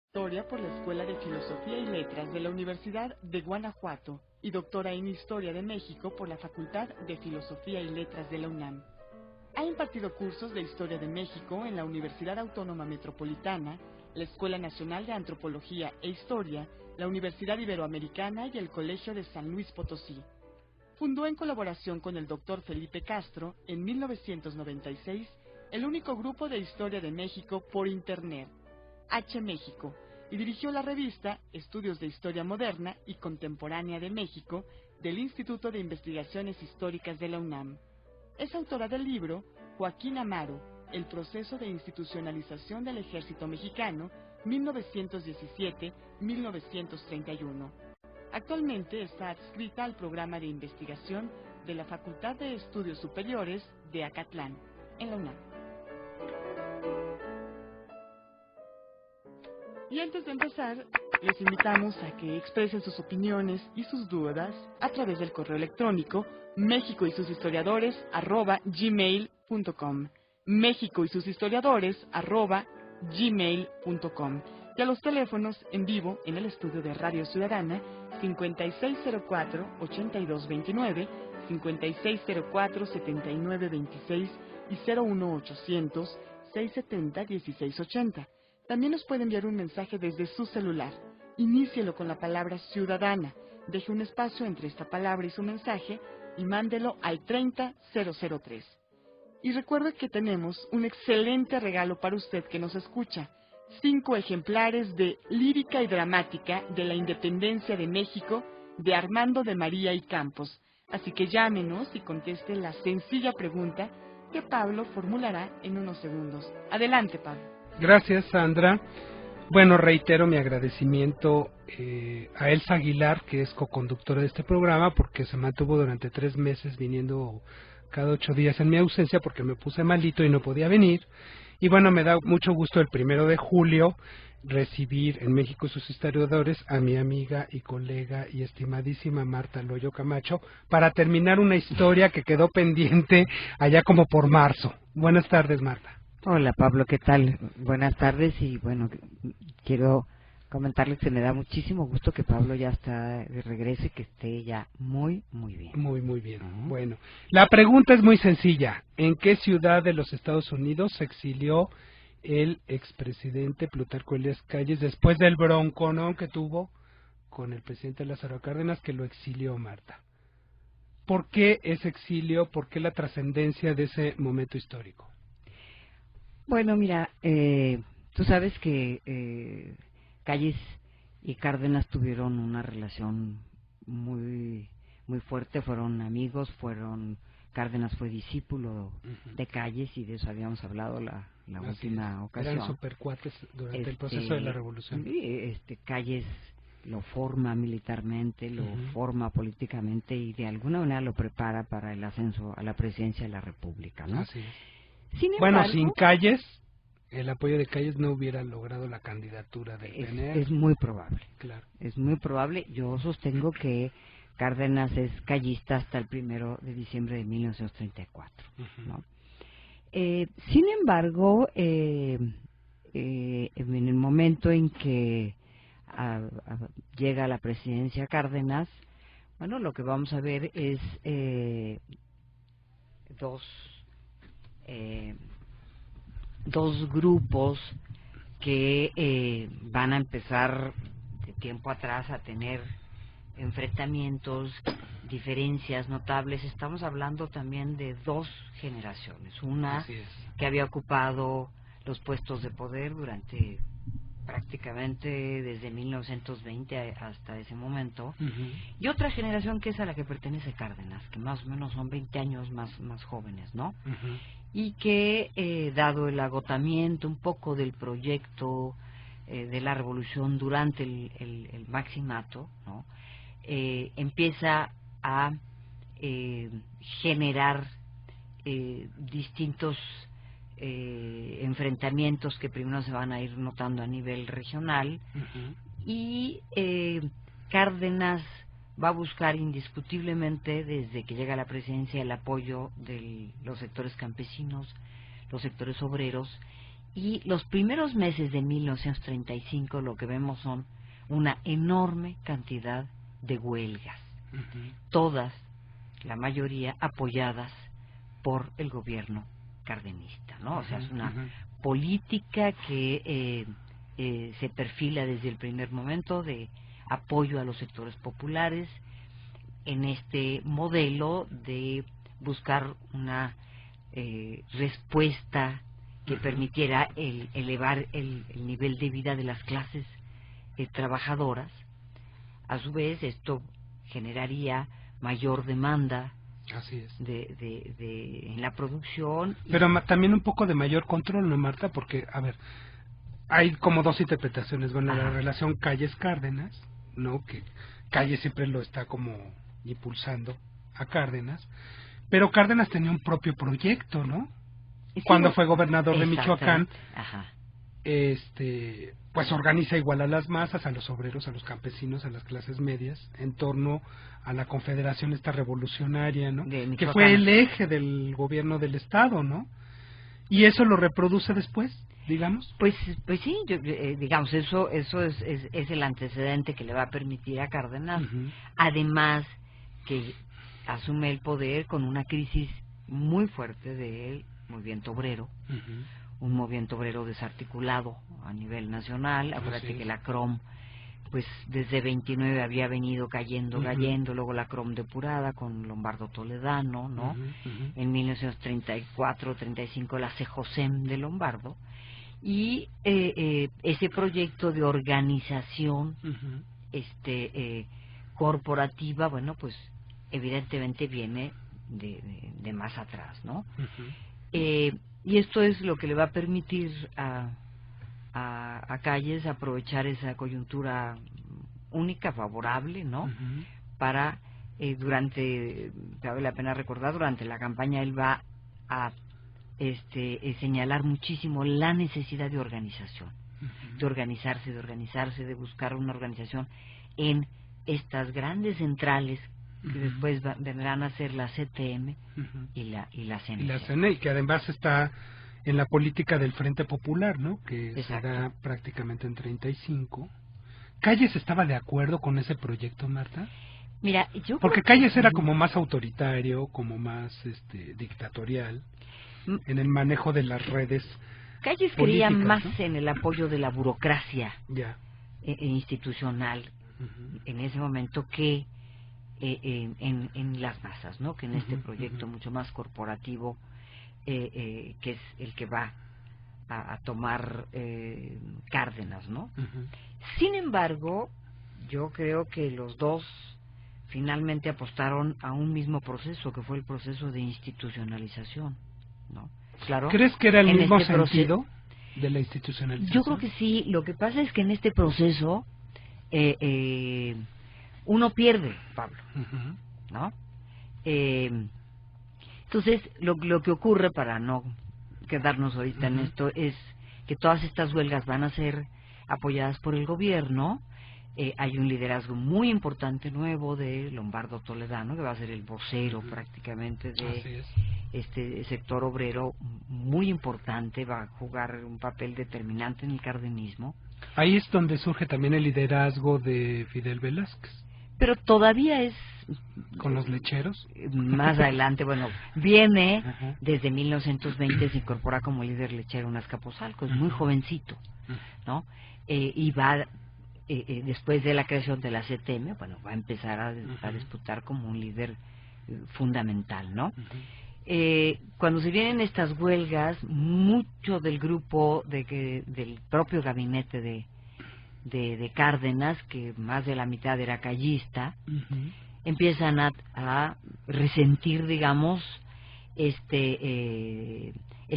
Historia por la Escuela de Filosofía y Letras de la Universidad de Guanajuato y doctora en Historia de México por la Facultad de Filosofía y Letras de la UNAM. Ha impartido cursos de Historia de México en la Universidad Autónoma Metropolitana, la Escuela Nacional de Antropología e Historia, la Universidad Iberoamericana y el Colegio de San Luis Potosí. Fundó en colaboración con el doctor Felipe Castro, en 1996, el único grupo de Historia de México por Internet, H México, y dirigió la revista Estudios de Historia Moderna y Contemporánea de México del Instituto de Investigaciones Históricas de la UNAM. Es autora del libro Joaquín Amaro, El proceso de institucionalización del Ejército Mexicano, 1917-1931. Actualmente está adscrita al programa de investigación de la Facultad de Estudios Superiores de Acatlán, en la UNAM. Y antes de empezar, les invitamos a que expresen sus opiniones y sus dudas a través del correo electrónico mexicoysushistoriadores@gmail.com, mexicoysushistoriadores@gmail.com, y a los teléfonos en vivo en el estudio de Radio Ciudadana 5604-8229, 5604-7926 y 01800-670-1680. También nos puede enviar un mensaje desde su celular. Inícielo con la palabra ciudadana. Deje un espacio entre esta palabra y su mensaje y mándelo al 30003. Y recuerde que tenemos un excelente regalo para usted que nos escucha. 5 ejemplares de Lírica y Dramática de la Independencia de México de Armando de María y Campos. Así que llámenos y conteste la sencilla pregunta que Pablo formulará en unos segundos. Adelante, Pablo. Gracias, Sandra. Bueno, reitero mi agradecimiento a Elsa Aguilar, que es coconductora de este programa, porque se mantuvo durante 3 meses viniendo cada 8 días en mi ausencia porque me puse malito y no podía venir. Y bueno, me da mucho gusto el 1 de julio recibir en México y sus historiadores a mi amiga y colega y estimadísima Marta Loyo Camacho para terminar una historia que quedó pendiente allá como por marzo. Buenas tardes, Marta. Hola Pablo, ¿qué tal? Buenas tardes y bueno, quiero comentarles que me da muchísimo gusto que Pablo ya está de regreso y que esté ya muy bien. Muy bien. Bueno, la pregunta es muy sencilla. ¿En qué ciudad de los Estados Unidos se exilió el expresidente Plutarco Elías Calles después del bronconón que tuvo con el presidente Lázaro Cárdenas, que lo exilió, Marta? ¿Por qué ese exilio? ¿Por qué la trascendencia de ese momento histórico? Bueno, mira, tú sabes que Calles y Cárdenas tuvieron una relación muy fuerte, fueron amigos, Cárdenas fue discípulo de Calles y de eso habíamos hablado la última ocasión. Eran supercuates durante el proceso de la revolución. Calles lo forma militarmente, lo forma políticamente y de alguna manera lo prepara para el ascenso a la presidencia de la República, ¿no? Así es. Sin embargo, bueno, sin Calles, el apoyo de Calles no hubiera logrado la candidatura del PNR. Es muy probable. Claro. Es muy probable. Yo sostengo que Cárdenas es callista hasta el 1 de diciembre de 1934. ¿No? Sin embargo, en el momento en que llega a la presidencia Cárdenas, bueno, lo que vamos a ver es dos grupos que van a empezar de tiempo atrás a tener enfrentamientos, diferencias notables. Estamos hablando también de 2 generaciones. Una que había ocupado los puestos de poder durante prácticamente desde 1920 hasta ese momento, y otra generación que es a la que pertenece Cárdenas, que más o menos son 20 años más jóvenes, ¿no? Y que, dado el agotamiento un poco del proyecto de la revolución durante el maximato, ¿no? Empieza a generar distintos enfrentamientos que primero se van a ir notando a nivel regional y Cárdenas va a buscar indiscutiblemente desde que llega a la presidencia el apoyo de los sectores campesinos, los sectores obreros Y los primeros meses de 1935 lo que vemos son una enorme cantidad de huelgas, todas, la mayoría, apoyadas por el gobierno cardenista, ¿no? O sea, es una política que se perfila desde el primer momento de apoyo a los sectores populares en este modelo de buscar una respuesta que permitiera elevar el nivel de vida de las clases trabajadoras. A su vez, esto generaría mayor demanda. Así es. En la producción. Pero también un poco de mayor control, ¿no, Marta? Porque, a ver, hay como dos interpretaciones. Bueno, la relación Calles-Cárdenas, ¿no? Que Calles siempre lo está como impulsando a Cárdenas, pero Cárdenas tenía un propio proyecto, ¿no? Sí, cuando fue gobernador de Michoacán, pues organiza igual a las masas, a los obreros, a los campesinos, a las clases medias, en torno a la confederación esta revolucionaria, ¿no? Que fue el eje del gobierno del Estado, ¿no? Y eso lo reproduce después, digamos. Pues sí, digamos, eso es el antecedente que le va a permitir a Cárdenas, además que asume el poder con una crisis muy fuerte del movimiento obrero, un movimiento obrero desarticulado a nivel nacional. Acuérdate que la CROM, pues desde 29 había venido cayendo, luego la CROM depurada con Lombardo Toledano, ¿no? En 1934-35 la CEJOSEM de Lombardo, y ese proyecto de organización corporativa, bueno, pues evidentemente viene de más atrás, ¿no? Y esto es lo que le va a permitir a Calles aprovechar esa coyuntura única, favorable, ¿no? Para, vale la pena recordar, durante la campaña él va a señalar muchísimo la necesidad de organización, de organizarse, de buscar una organización en estas grandes centrales que después vendrán a ser la CTM y la CNE. Y la CNE, que además está en la política del Frente Popular, ¿no? Que se da prácticamente en 35. ¿Calles estaba de acuerdo con ese proyecto, Marta? Mira, porque Calles era como más autoritario, como más dictatorial en el manejo de las redes. Calles quería más, ¿no?, en el apoyo de la burocracia institucional en ese momento que en las masas, ¿no? Que en este proyecto mucho más corporativo, que es el que va a tomar Cárdenas, ¿no? Sin embargo, yo creo que los dos finalmente apostaron a un mismo proceso, que fue el proceso de institucionalización, ¿no? Claro. ¿Crees que era el mismo sentido de la institucionalización? Yo creo que sí. Lo que pasa es que en este proceso uno pierde, Pablo, ¿no? Entonces, lo que ocurre, para no quedarnos ahorita en esto, es que todas estas huelgas van a ser apoyadas por el gobierno. Hay un liderazgo muy importante nuevo de Lombardo Toledano, que va a ser el vocero prácticamente de este sector obrero, muy importante, va a jugar un papel determinante en el cardenismo. Ahí es donde surge también el liderazgo de Fidel Velázquez. Pero todavía es... ¿Con los lecheros? Más adelante, bueno, viene desde 1920, se incorpora como líder lechero en Azcapotzalco, es muy jovencito, ¿no? Y va, después de la creación de la CTM, bueno, va a empezar a disputar como un líder fundamental, ¿no? Cuando se vienen estas huelgas, mucho del grupo del propio gabinete de Cárdenas, que más de la mitad era callista, empiezan a resentir, digamos, este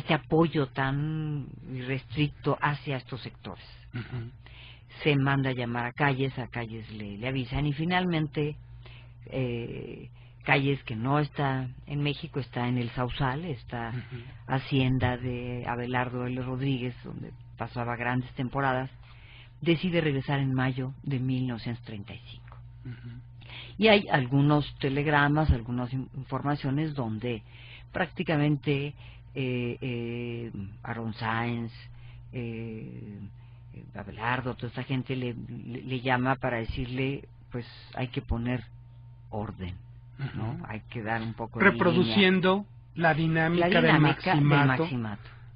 apoyo tan irrestricto hacia estos sectores. Se manda a llamar a Calles le avisan, y finalmente Calles, que no está en México, está en el Sausal, esta hacienda de Abelardo L. Rodríguez, donde pasaba grandes temporadas, decide regresar en mayo de 1935. Y hay algunos telegramas, algunas informaciones donde prácticamente Aaron Sáenz, Abelardo, toda esta gente le llama para decirle, pues hay que poner orden, ¿no? Hay que dar un poco reproduciendo la dinámica del maximato,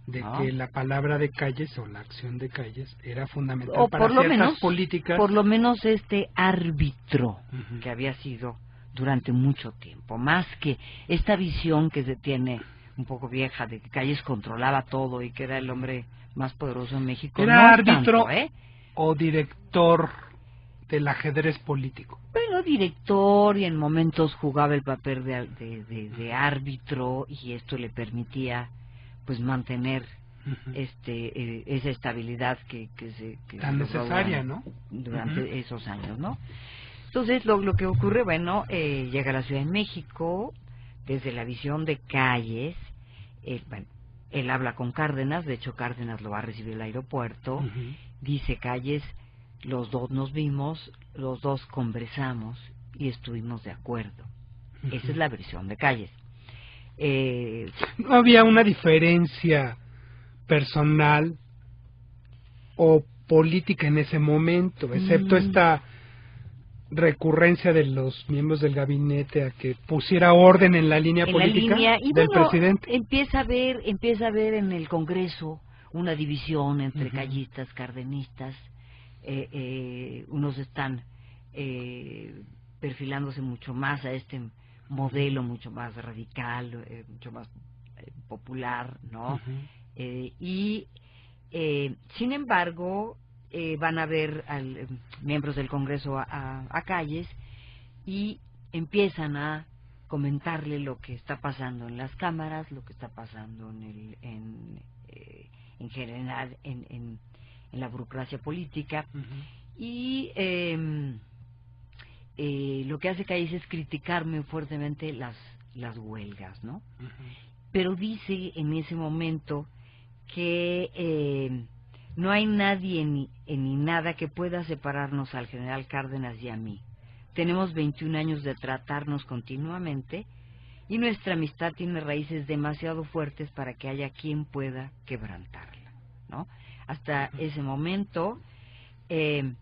de ¿no? que la palabra de Calles o la acción de Calles era fundamental o para por lo ciertas menos, políticas. por lo menos este árbitro que había sido durante mucho tiempo, más que esta visión que se tiene un poco vieja de que Calles controlaba todo y que era el hombre más poderoso en México. ¿Era no árbitro tanto, o director del ajedrez político? Bueno, director, y en momentos jugaba el papel de árbitro, y esto le permitía pues mantener esa estabilidad que tan necesaria, ¿no? Durante esos años, ¿no? Entonces lo que ocurre, bueno, llega a la Ciudad de México desde la visión de Calles. Bueno, él habla con Cárdenas, de hecho Cárdenas lo va a recibir al aeropuerto. Dice Calles, los dos nos vimos, los dos conversamos y estuvimos de acuerdo. Esa es la versión de Calles. ¿No había una diferencia personal o política en ese momento, excepto esta recurrencia de los miembros del gabinete a que pusiera orden en la línea política del presidente? Empieza a ver en el Congreso una división entre callistas, cardenistas. Unos están perfilándose mucho más a este modelo, mucho más radical, mucho más popular, ¿no? Sin embargo, van a ver miembros del Congreso a Calles y empiezan a comentarle lo que está pasando en las cámaras, lo que está pasando en general en la burocracia política. Y lo que hace Calles es criticar muy fuertemente las huelgas, ¿no? Pero dice en ese momento que no hay nadie ni nada que pueda separarnos al general Cárdenas y a mí. Tenemos 21 años de tratarnos continuamente y nuestra amistad tiene raíces demasiado fuertes para que haya quien pueda quebrantarla, ¿no? Hasta ese momento que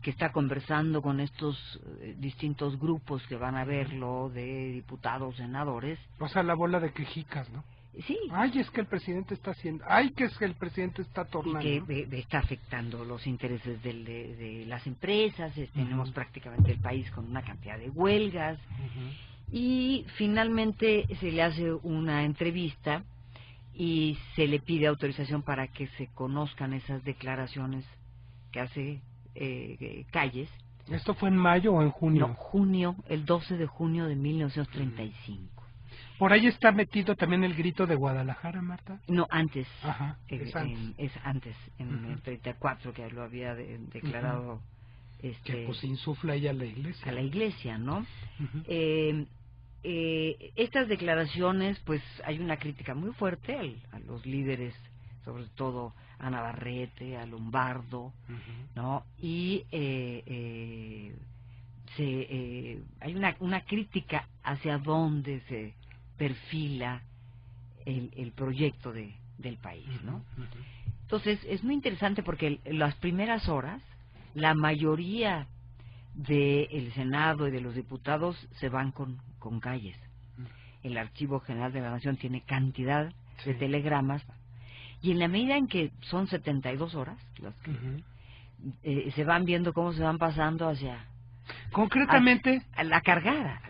está conversando con estos distintos grupos que van a verlo, de diputados, senadores. O sea, la bola de quejicas, ¿no? Sí. Ay, es que el presidente está haciendo... Ay, que es que el presidente está tornando. Y que está afectando los intereses de las empresas. Tenemos prácticamente el país con una cantidad de huelgas. Y finalmente se le hace una entrevista y se le pide autorización para que se conozcan esas declaraciones que hace Calles. ¿Esto fue en mayo o en junio? No, junio, el 12 de junio de 1935. ¿Por ahí está metido también el grito de Guadalajara, Marta? No, antes. Es antes. Es antes, en el 34, que lo había declarado. Que pues insufla ella a la iglesia. A la iglesia, ¿no? Estas declaraciones, pues hay una crítica muy fuerte a los líderes, sobre todo a Navarrete, a Lombardo, ¿no? Y hay una crítica hacia dónde se perfila el proyecto del país, ¿no? Entonces es muy interesante porque en las primeras horas la mayoría del Senado y de los diputados se van con Calles. El Archivo General de la Nación tiene cantidad de telegramas, y en la medida en que son 72 horas las que se van viendo cómo se van pasando hacia... Concretamente... A la cargada.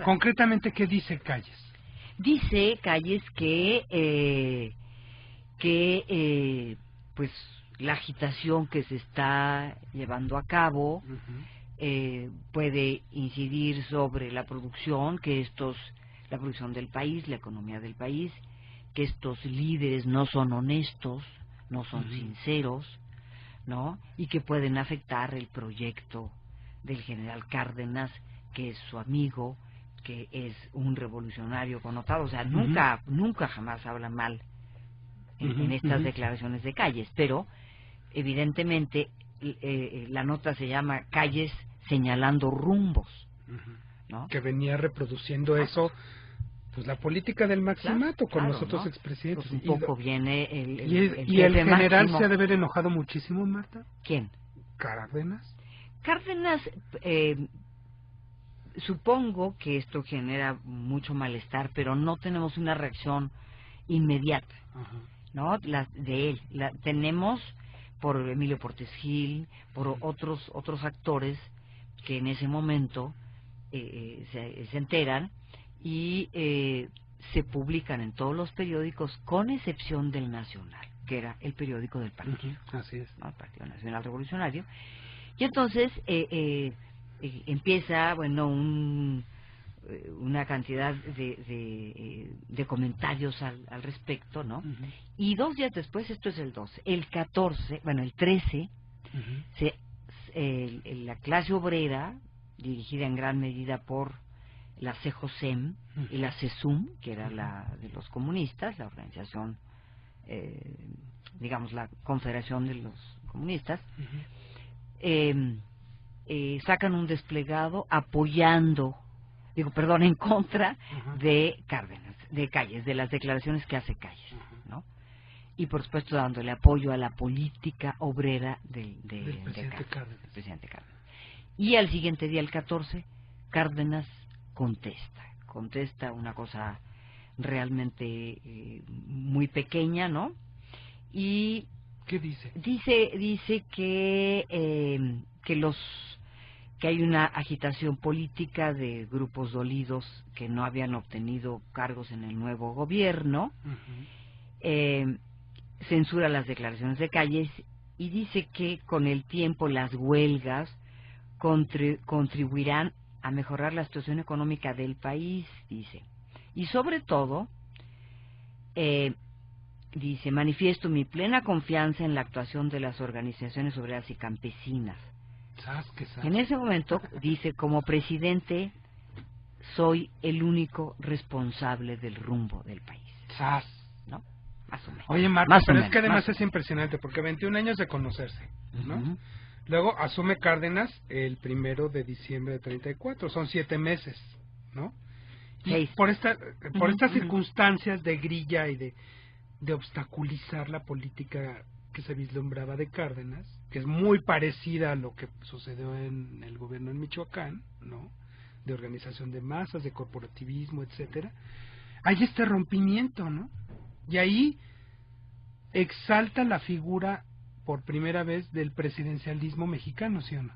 Concretamente, ¿qué dice Calles? Dice Calles que pues la agitación que se está llevando a cabo puede incidir sobre la producción, la producción del país, la economía del país, que estos líderes no son honestos, no son sinceros, ¿no? Y que pueden afectar el proyecto del general Cárdenas, que es su amigo, que es un revolucionario connotado. O sea, nunca jamás habla mal en estas declaraciones de Calles, pero evidentemente la nota se llama Calles señalando rumbos, ¿no? Que venía reproduciendo eso Pues la política del maximato con los otros ¿no? expresidentes. Pues un poco viene ¿Y el general máximo se ha de haber enojado muchísimo, Marta? ¿Quién? Cárdenas. Cárdenas, supongo que esto genera mucho malestar, pero no tenemos una reacción inmediata, ¿no? De él. Tenemos por Emilio Portes Gil, por otros actores que en ese momento se enteran y se publican en todos los periódicos, con excepción del Nacional, que era el periódico del partido. Así es. ¿No? El Partido Nacional Revolucionario. Y entonces empieza, bueno, una cantidad de comentarios al respecto, ¿no? Y 2 días después, esto es el 12, el 14, bueno, el 13, la clase obrera, dirigida en gran medida por la CEJOSEM y la CESUM, que era la de los comunistas, la organización, digamos, la Confederación de los Comunistas, sacan un desplegado en contra de Cárdenas, de Calles, de las declaraciones que hace Calles, ¿no? Y por supuesto dándole apoyo a la política obrera del presidente Cárdenas. Y al siguiente día, el 14, Cárdenas contesta una cosa realmente muy pequeña, ¿no? Y ¿qué dice? Dice que hay una agitación política de grupos dolidos que no habían obtenido cargos en el nuevo gobierno, censura las declaraciones de Calles y dice que con el tiempo las huelgas contribuirán a mejorar la situación económica del país, dice. Y sobre todo, dice, manifiesto mi plena confianza en la actuación de las organizaciones obreras y campesinas. En ese momento, dice, como presidente, soy el único responsable del rumbo del país. ¿No? Más o menos. Oye, Marta, pero es que además es impresionante, porque 21 años de conocerse, ¿no? Luego asume Cárdenas el 1 de diciembre de 34, son 7 meses, ¿no? Y por estas circunstancias de grilla y de obstaculizar la política que se vislumbraba de Cárdenas, que es muy parecida a lo que sucedió en el gobierno en Michoacán, ¿no? De organización de masas, de corporativismo, etcétera. Hay este rompimiento, ¿no? Y ahí exalta la figura por primera vez del presidencialismo mexicano, ¿sí o no?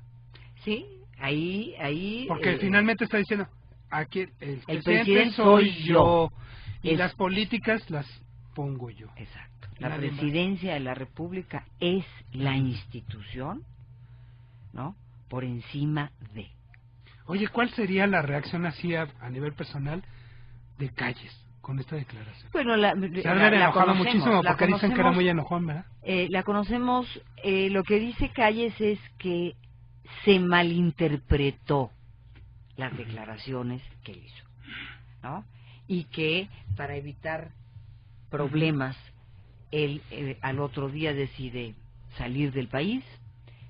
Sí, ahí porque finalmente está diciendo, aquí el presidente soy yo y las políticas las pongo yo. Exacto. La presidencia de la República es la institución, ¿no? Por encima de. Oye, ¿cuál sería la reacción así a nivel personal de Calles con esta declaración? Bueno, se ha enojado muchísimo porque dicen que era muy enojón, ¿verdad? La conocemos. Lo que dice Calles es que se malinterpretó las declaraciones que él hizo, ¿no? Y que para evitar problemas él al otro día decide salir del país.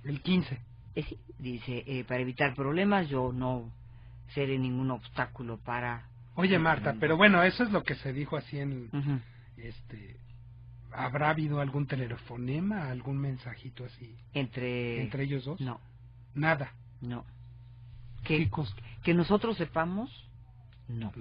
El 15. Sí, dice, para evitar problemas yo no seré ningún obstáculo para... Oye, Marta, pero bueno, eso es lo que se dijo así en... ¿Habrá habido algún telefonema, algún mensajito así? ¿Entre ellos dos? No. Nada. No. Que nosotros sepamos, no.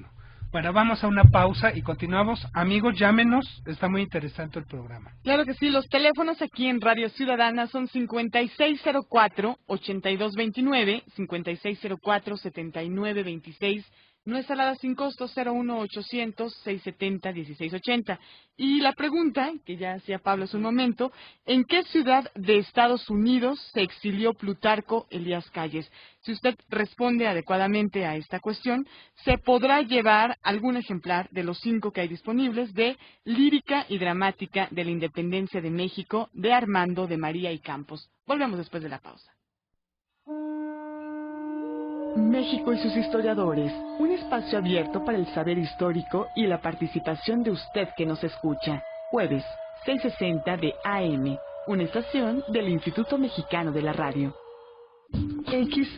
Bueno, vamos a una pausa y continuamos. Amigos, llámenos, está muy interesante el programa. Claro que sí, los teléfonos aquí en Radio Ciudadana son 5604-8229, 5604-7926, nuestra alada sin costo 01800-670-1680. Y la pregunta, que ya hacía Pablo hace un momento, ¿en qué ciudad de Estados Unidos se exilió Plutarco Elías Calles? Si usted responde adecuadamente a esta cuestión, se podrá llevar algún ejemplar de los 5 que hay disponibles de Lírica y Dramática de la Independencia de México de Armando de María y Campos. Volvemos después de la pausa. México y sus historiadores, un espacio abierto para el saber histórico y la participación de usted que nos escucha. Jueves, 6:60 de AM, una estación del Instituto Mexicano de la Radio. XEDTL,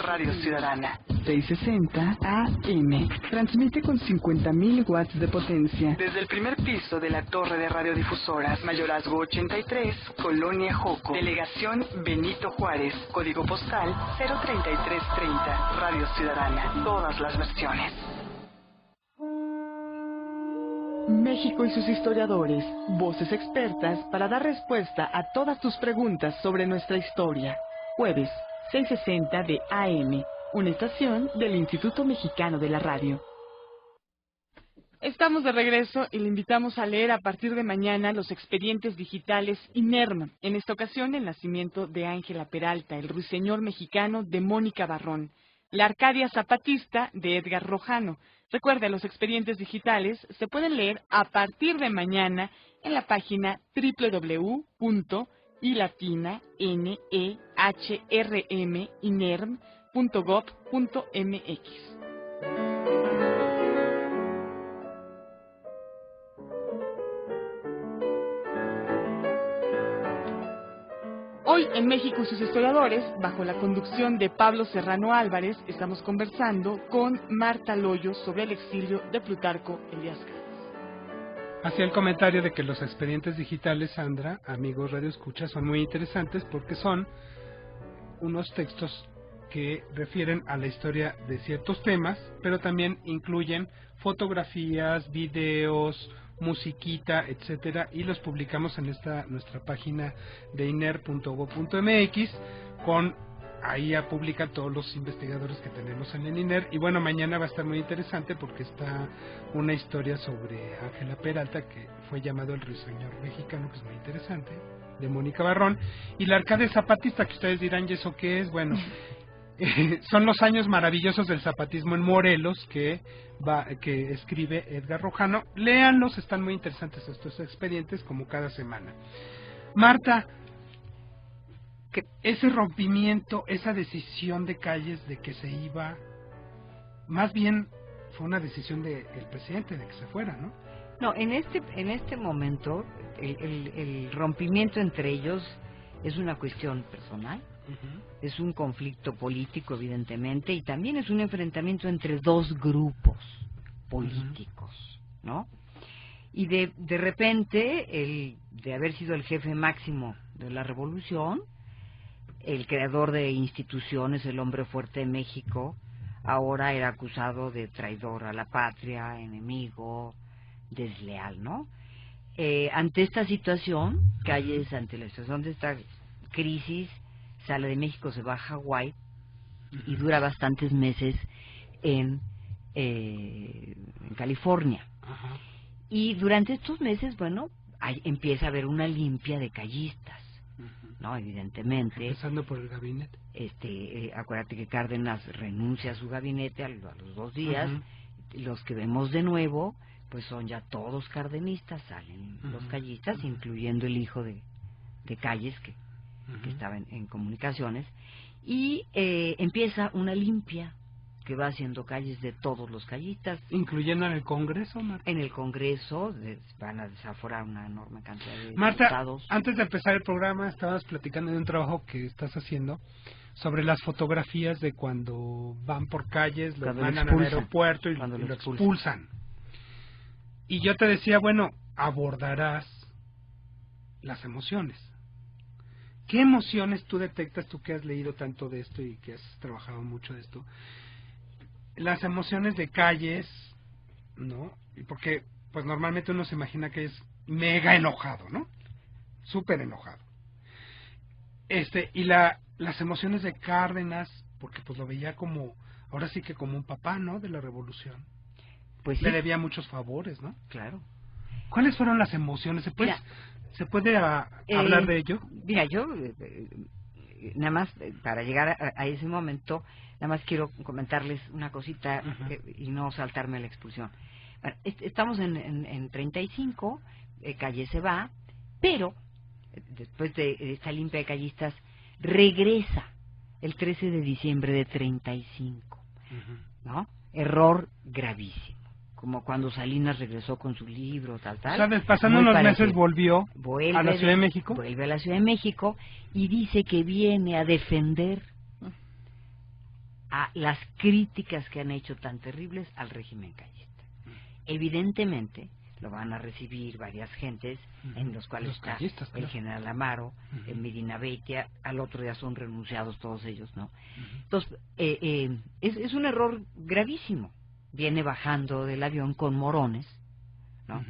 Radio Ciudadana, 660 AM. Transmite con 50.000 watts de potencia desde el primer piso de la torre de radiodifusoras, Mayorazgo 83, Colonia Joco, Delegación Benito Juárez, código postal 03330, Radio Ciudadana, todas las versiones. México y sus historiadores, voces expertas para dar respuesta a todas tus preguntas sobre nuestra historia. Jueves, 6:60 de AM, una estación del Instituto Mexicano de la Radio. Estamos de regreso y le invitamos a leer a partir de mañana los expedientes digitales INERM. En esta ocasión, el nacimiento de Ángela Peralta, el ruiseñor mexicano de Mónica Barrón, la Arcadia Zapatista de Edgar Rojano. Recuerda, los expedientes digitales se pueden leer a partir de mañana en la página www.ilatina-nehrm.gov.mx. Hoy en México y sus historiadores, bajo la conducción de Pablo Serrano Álvarez, estamos conversando con Marta Loyo sobre el exilio de Plutarco Elías Calles. Hacía el comentario de que los expedientes digitales, Sandra, amigos Radio Escucha, son muy interesantes porque son unos textos que refieren a la historia de ciertos temas, pero también incluyen fotografías, videos, musiquita, etcétera, y los publicamos en esta nuestra página de iner.go.mx. Ahí ya publican todos los investigadores que tenemos en el INER. Y bueno, mañana va a estar muy interesante porque está una historia sobre Ángela Peralta, que fue llamado el ruiseñor mexicano, que es muy interesante, de Mónica Barrón, y la Arcadia Zapatista, que ustedes dirán, ¿y eso qué es? Bueno, son los años maravillosos del zapatismo en Morelos, que escribe Edgar Rojano. Léanlos, están muy interesantes estos expedientes, como cada semana. Marta, que ese rompimiento, esa decisión de Calles de que se iba, más bien fue una decisión del presidente de que se fuera, ¿no? No, en este momento el rompimiento entre ellos es una cuestión personal. Es un conflicto político, evidentemente, y también es un enfrentamiento entre dos grupos políticos, ¿no? Y de repente, de haber sido el jefe máximo de la revolución, el creador de instituciones, el hombre fuerte de México, ahora era acusado de traidor a la patria, enemigo, desleal, ¿no? Ante esta situación, Calles, ante la situación de esta crisis, sale de México, se va a Hawái y dura bastantes meses en California. Y durante estos meses, bueno, empieza a haber una limpia de callistas, ¿no? Evidentemente. Empezando por el gabinete. Acuérdate que Cárdenas renuncia a su gabinete a los 2 días. Los que vemos de nuevo, pues son ya todos cardenistas, salen los callistas, incluyendo el hijo de Calles, que estaba en comunicaciones, y empieza una limpia que va haciendo Calles de todos los callistas. ¿Incluyendo en el Congreso, Marta? En el Congreso van a desaforar una enorme cantidad de Marta, diputados. Antes de empezar el programa estabas platicando de un trabajo que estás haciendo sobre las fotografías de cuando van por Calles, lo mandan al aeropuerto y lo expulsan. Y yo te decía, bueno, abordarás las emociones. ¿Qué emociones tú detectas, tú que has leído tanto de esto y que has trabajado mucho de esto? Las emociones de Calles, ¿no? Porque pues normalmente uno se imagina que es mega enojado, ¿no? Súper enojado. Y las emociones de Cárdenas, porque pues lo veía como, ahora sí que como un papá, ¿no? De la revolución. Pues sí. Le debía muchos favores, ¿no? Claro. ¿Cuáles fueron las emociones? ¿Se puede hablar de ello? Mira, yo nada más para llegar a ese momento, nada más quiero comentarles una cosita y no saltarme a la expulsión. Bueno, estamos en 35, Calles se va, pero después de esta limpia de callistas regresa el 13 de diciembre de 35, ¿no? Error gravísimo. como cuando Salinas regresó con su libro, tal. ¿Sabes? Pasando unos meses volvió a la Ciudad de México. Vuelve a la Ciudad de México y dice que viene a defender a las críticas que han hecho tan terribles al régimen callista. Evidentemente lo van a recibir varias gentes, en los cuales está callistas, el general Amaro, el Medina Beitia, al otro día son renunciados todos ellos, ¿no? Entonces, es un error gravísimo. Viene bajando del avión con morones, ¿no?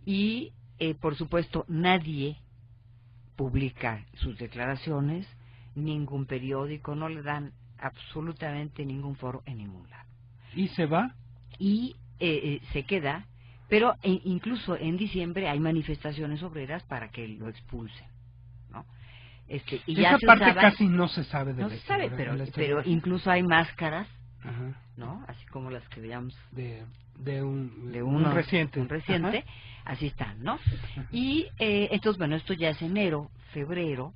Y, por supuesto, nadie publica sus declaraciones, ningún periódico, no le dan absolutamente ningún foro en ningún lado. ¿Y se va? Y se queda, pero incluso en diciembre hay manifestaciones obreras para que lo expulsen, ¿no? Y esa ya parte casi no se sabe de no la se sabe, historia, pero incluso hay máscaras, ajá, ¿no? Así como las que veamos de un reciente, así están, ¿no? Y entonces, bueno, esto ya es enero, febrero,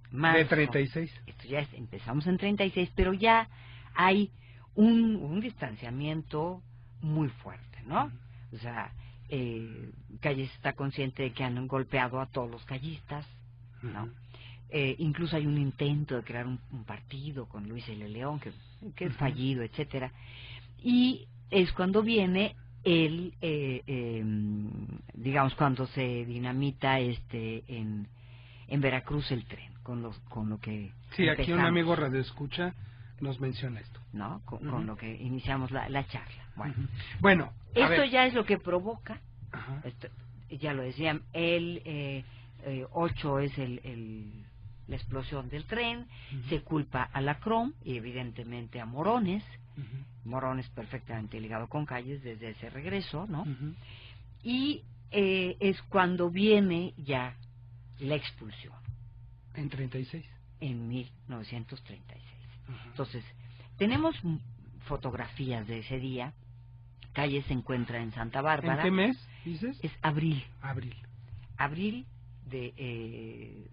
marzo. De 36. Esto ya empezamos en 36, pero ya hay un distanciamiento muy fuerte, ¿no? O sea, Calles está consciente de que han golpeado a todos los callistas, ¿no? Incluso hay un intento de crear un partido con Luis L. León, que es fallido, etcétera. Y es cuando viene digamos, cuando se dinamita en Veracruz el tren, con lo que sí, empezamos. Aquí un amigo radioescucha nos menciona esto, ¿no? Con lo que iniciamos la charla. Bueno, esto ya es lo que provoca, ya lo decían, el 8 es la explosión del tren, se culpa a la CROM y evidentemente a Morones, Morones perfectamente ligado con Calles desde ese regreso, ¿no? Y es cuando viene ya la expulsión. ¿En 36? En 1936. Entonces, tenemos fotografías de ese día. Calles se encuentra en Santa Bárbara. ¿En qué mes dices? Es abril. Abril de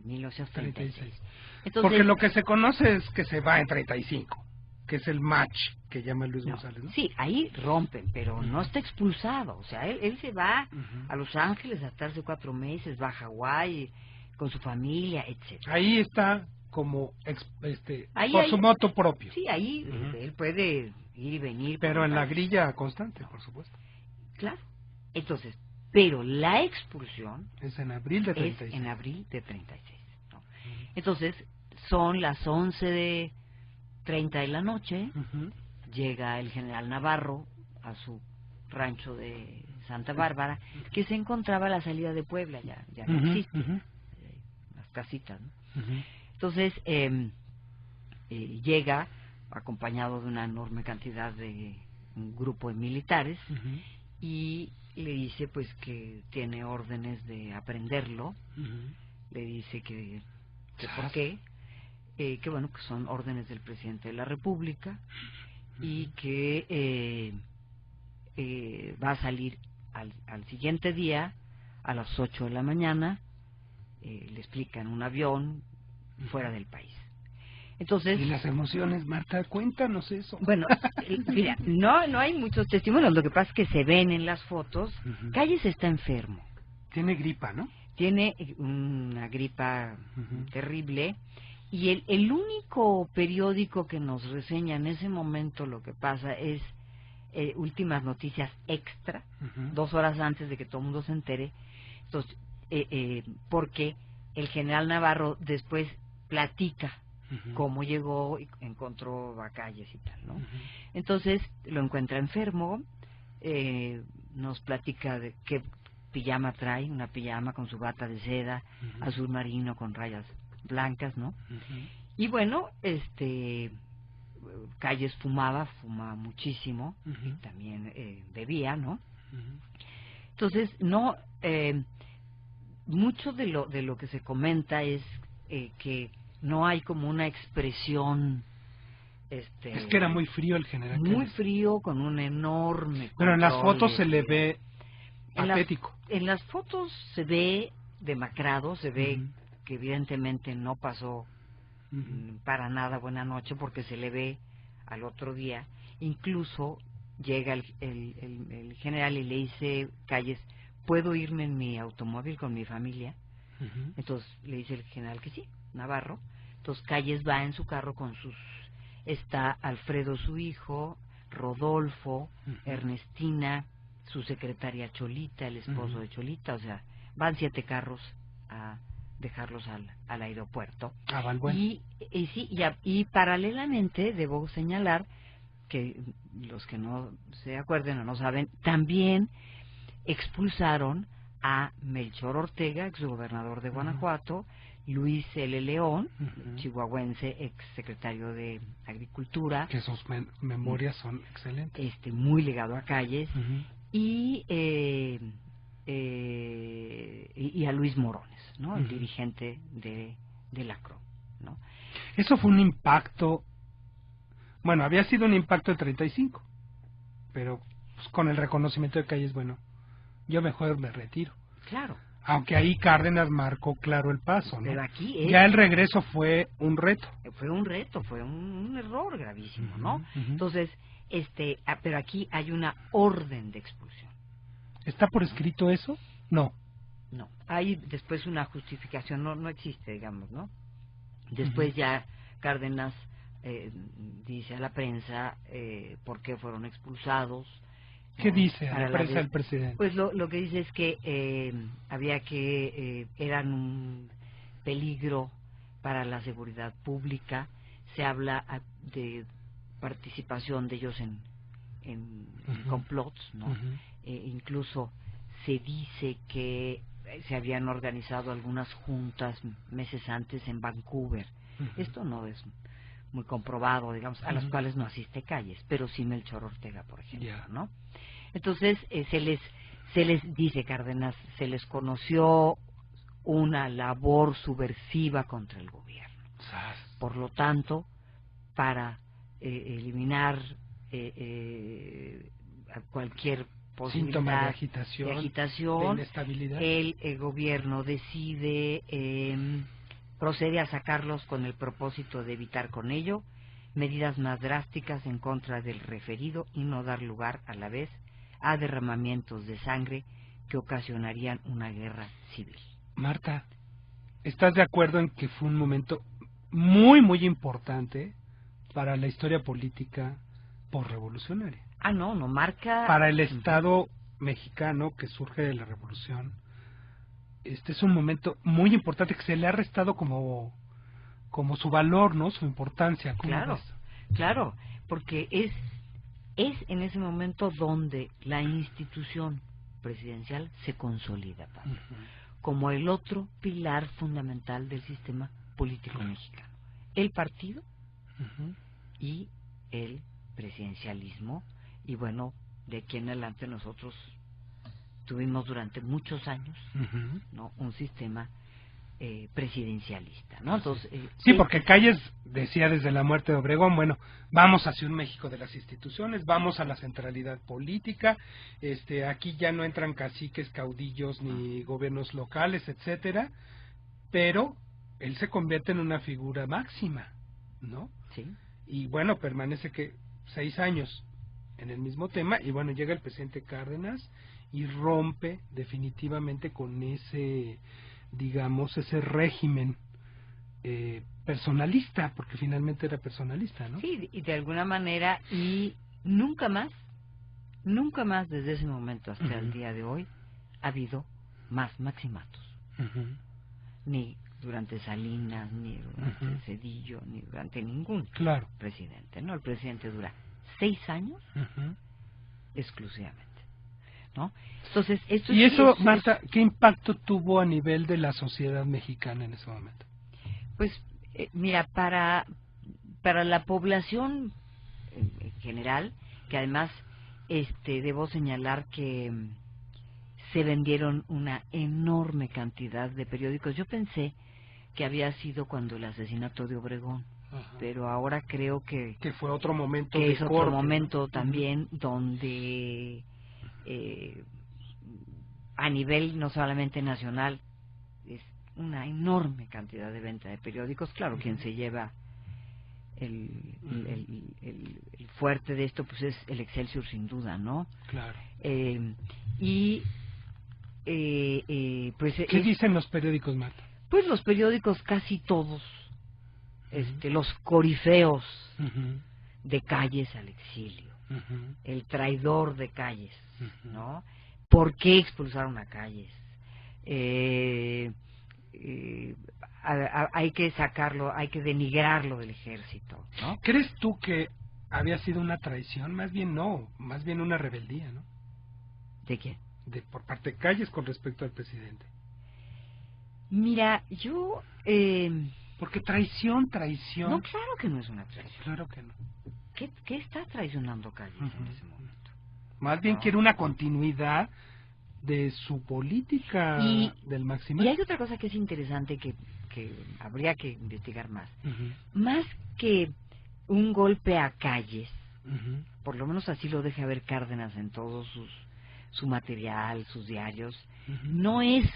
1936. Entonces, porque lo que se conoce es que se va en 35, que es el match que llama Luis González, ¿no? Sí, ahí rompen, pero no está expulsado. O sea, él se va a Los Ángeles a estarse 4 meses, va a Hawái con su familia, etcétera. Ahí está como por su moto propio. Sí, ahí él puede ir y venir. Pero en la grilla constante, por supuesto. Claro. Entonces, pero la expulsión es en abril de 36. Es en abril de 36, ¿no? Entonces, son las 11:30 de la noche, llega el general Navarro a su rancho de Santa Bárbara, que se encontraba a la salida de Puebla, ya no existe, las casitas, ¿no? Entonces, llega acompañado de una enorme cantidad de un grupo de militares y le dice pues que tiene órdenes de aprenderlo, le dice que por qué, que bueno, que son órdenes del presidente de la República y que va a salir al siguiente día a las 8 de la mañana, le explica, en un avión fuera del país. Entonces, y las emociones, Marta, cuéntanos eso. Bueno, mira, no hay muchos testimonios, lo que pasa es que se ven en las fotos. Calles está enfermo. Tiene gripa, ¿no? Tiene una gripa terrible, y el único periódico que nos reseña en ese momento lo que pasa es Últimas Noticias Extra, 2 horas antes de que todo el mundo se entere. Entonces, porque el general Navarro después platica cómo llegó y encontró a Calles y tal, ¿no? Entonces lo encuentra enfermo, nos platica de qué pijama trae, una pijama con su bata de seda, azul marino con rayas blancas, ¿no? Y bueno, Calles fuma muchísimo, y también bebía, ¿no? Entonces, no, mucho de lo que se comenta es que no hay como una expresión. Es que era muy frío el general. Muy frío, con un enorme. Pero en las fotos se le ve patético. En las fotos se ve demacrado, se ve que evidentemente no pasó para nada buena noche, porque se le ve al otro día. Incluso llega el general y le dice Calles, ¿puedo irme en mi automóvil con mi familia? Entonces le dice el general que sí, Navarro. Entonces Calles va en su carro con sus... Está Alfredo, su hijo, Rodolfo, Ernestina, su secretaria Cholita, el esposo de Cholita, o sea, van 7 carros a dejarlos al aeropuerto. Y paralelamente debo señalar que los que no se acuerden o no saben, también expulsaron a Melchor Ortega, exgobernador de Guanajuato, Luis L. León, chihuahuense, exsecretario de Agricultura, que sus memorias son excelentes, muy ligado a Calles, y a Luis Morones, ¿no? El dirigente de la CRO, ¿no? Eso fue un impacto, bueno, había sido un impacto de 35, pero pues, con el reconocimiento de Calles, bueno, yo mejor me retiro. Claro. Aunque ahí Cárdenas marcó claro el paso, ¿no? Pero aquí ya el regreso fue un reto. Fue un reto, fue un error gravísimo, ¿no? Entonces, pero aquí hay una orden de expulsión. ¿Está por escrito eso? No. No. Hay después una justificación, no existe, digamos, ¿no? Después ya Cárdenas dice a la prensa por qué fueron expulsados. ¿Qué dice a la prensa el presidente? Pues lo que dice es que eran un peligro para la seguridad pública. Se habla de participación de ellos en complots, ¿no? Incluso se dice que se habían organizado algunas juntas meses antes en Vancouver. Esto no es muy comprobado, digamos, a las cuales no asiste Calles, pero sí Melchor Ortega, por ejemplo, ¿no? Entonces se les dice, Cárdenas, se les conoció una labor subversiva contra el gobierno. Por lo tanto, para eliminar cualquier posibilidad de agitación, de inestabilidad, el gobierno decide procede a sacarlos con el propósito de evitar con ello medidas más drásticas en contra del referido y no dar lugar a la vez a derramamientos de sangre que ocasionarían una guerra civil. Marta, ¿estás de acuerdo en que fue un momento muy, muy importante para la historia política postrevolucionaria? No marca... Para el Estado mexicano que surge de la revolución, este es un momento muy importante que se le ha restado como su valor, ¿no? Su importancia. Claro, porque es en ese momento donde la institución presidencial se consolida, como el otro pilar fundamental del sistema político mexicano. El partido y el presidencialismo, y bueno, de aquí en adelante nosotros tuvimos durante muchos años ¿no? un sistema presidencialista, ¿no? Entonces, sí, porque Calles decía desde la muerte de Obregón, bueno, vamos hacia un México de las instituciones, vamos a la centralidad política, aquí ya no entran caciques, caudillos ni gobiernos locales, etcétera, pero él se convierte en una figura máxima, ¿no? Sí. Y bueno, permanece 6 años en el mismo tema, y bueno, llega el presidente Cárdenas y rompe definitivamente con ese, digamos, ese régimen personalista, porque finalmente era personalista, ¿no? Sí, y de alguna manera, y nunca más desde ese momento hasta el día de hoy ha habido más maximatos. Ni durante Salinas, ni durante Zedillo, ni durante ningún presidente, ¿no? El presidente dura 6 años exclusivamente, ¿no? Entonces, Marta, ¿qué impacto tuvo a nivel de la sociedad mexicana en ese momento? Pues, mira, para la población en general, que además debo señalar que se vendieron una enorme cantidad de periódicos. Yo pensé que había sido cuando el asesinato de Obregón, pero ahora creo que fue otro momento, que es otro corte, momento, ¿no? ¿no? También donde a nivel no solamente nacional es una enorme cantidad de venta de periódicos. Claro, quien se lleva el fuerte de esto pues es el Excelsior, sin duda, ¿no? Claro. Pues ¿Qué dicen los periódicos, Marta? Pues los periódicos casi todos, los corifeos de Calles al exilio, el traidor de Calles, ¿no? ¿Por qué expulsaron a Calles? Hay que sacarlo, hay que denigrarlo del ejército, ¿no? ¿Crees tú que había sido una traición? Más bien no, más bien una rebeldía, ¿no? ¿De qué? Por parte de Calles con respecto al presidente. Mira, yo... Porque traición... No, claro que no es una traición. Claro que no. ¿Qué está traicionando Calles en ese momento? Más bien quiere una continuidad de su política del maximal. Y hay otra cosa que es interesante que habría que investigar más. Más que un golpe a Calles, por lo menos así lo deja ver Cárdenas en todos su material, sus diarios, no es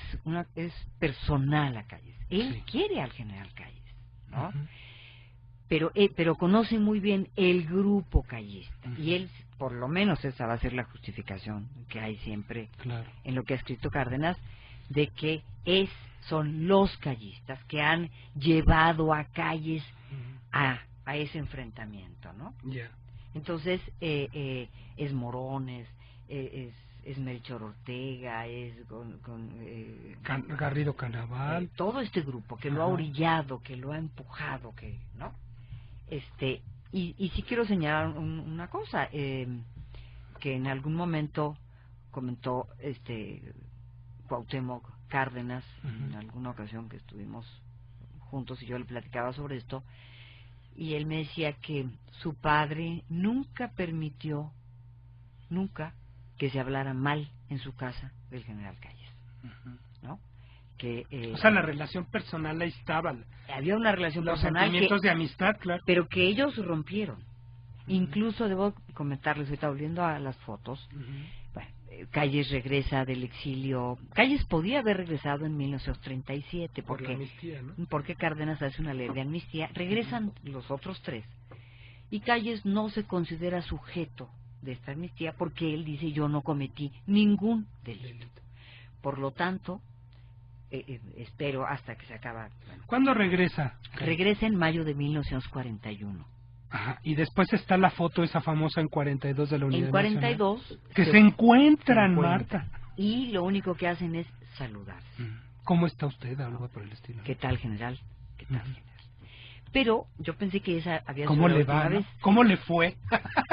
personal a Calles. Él quiere al general Calles, ¿no? Pero conoce muy bien el grupo callista, y él, por lo menos esa va a ser la justificación que hay siempre en lo que ha escrito Cárdenas, de que son los callistas que han llevado a Calles a ese enfrentamiento, ¿no? Entonces, es Morones, es Melchor Ortega, es Garrido Canaval, todo este grupo que lo ha orillado, que lo ha empujado, ¿no? Y sí quiero señalar una cosa, que en algún momento comentó Cuauhtémoc Cárdenas, en alguna ocasión que estuvimos juntos y yo le platicaba sobre esto, y él me decía que su padre nunca permitió, que se hablara mal en su casa del general Calles, ¿no? O sea, la relación personal ahí estaba. Había una relación los personal, sentimientos de amistad, claro. Pero que ellos rompieron. Incluso debo comentarles, ahorita volviendo a las fotos, bueno, Calles regresa del exilio. Calles podía haber regresado en 1937 por la amnistía, ¿no? Porque Cárdenas hace una ley de amnistía. Regresan los otros tres y Calles no se considera sujeto de esta amnistía porque él dice: yo no cometí ningún delito. Por lo tanto, espero hasta que se acaba. Bueno, ¿cuándo regresa? Regresa en mayo de 1941. Ajá, y después está la foto esa famosa en 42 de la Unidad Nacional. En 42 que se encuentran, Marta. Y lo único que hacen es saludar. ¿Cómo está usted? Algo por el estilo. ¿Qué tal, general? ¿Qué tal, general? Pero yo pensé que esa había sido ¿cómo la le última va, vez. ¿no? ¿Cómo le fue?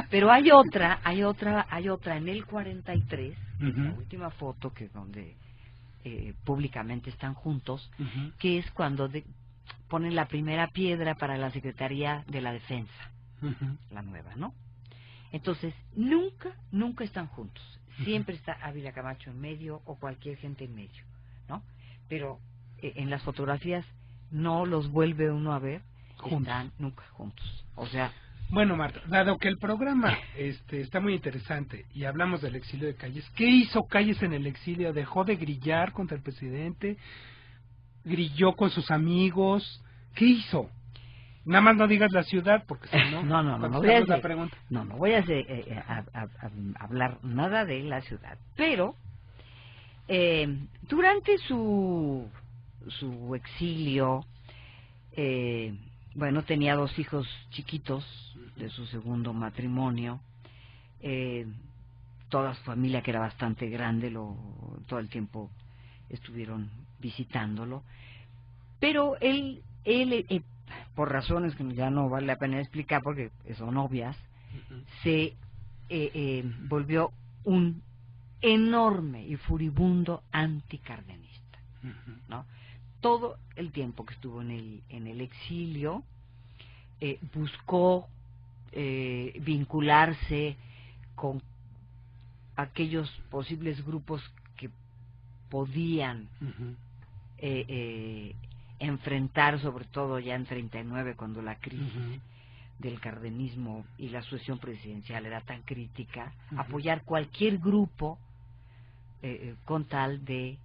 Pero hay otra en el 43, la última foto que donde públicamente están juntos, que es cuando ponen la primera piedra para la Secretaría de la Defensa, la nueva, ¿no? Entonces, nunca están juntos. Siempre está Ávila Camacho en medio o cualquier gente en medio, ¿no? Pero en las fotografías no los vuelve uno a ver, están nunca juntos. O sea... Bueno, Marta, dado que el programa está muy interesante y hablamos del exilio de Calles, ¿qué hizo Calles en el exilio? ¿Dejó de grillar contra el presidente? ¿Grilló con sus amigos? ¿Qué hizo? Nada más no digas la ciudad, porque si no... no voy a hablar nada de la ciudad. Pero, durante su exilio, bueno, tenía 2 hijos chiquitos de su segundo matrimonio, toda su familia, que era bastante grande, todo el tiempo estuvieron visitándolo, pero él por razones que ya no vale la pena explicar porque son obvias, se volvió un enorme y furibundo anticardenista, ¿no? Todo el tiempo que estuvo en el exilio buscó vincularse con aquellos posibles grupos que podían enfrentar, sobre todo ya en 39, cuando la crisis del cardenismo y la sucesión presidencial era tan crítica, apoyar cualquier grupo con tal de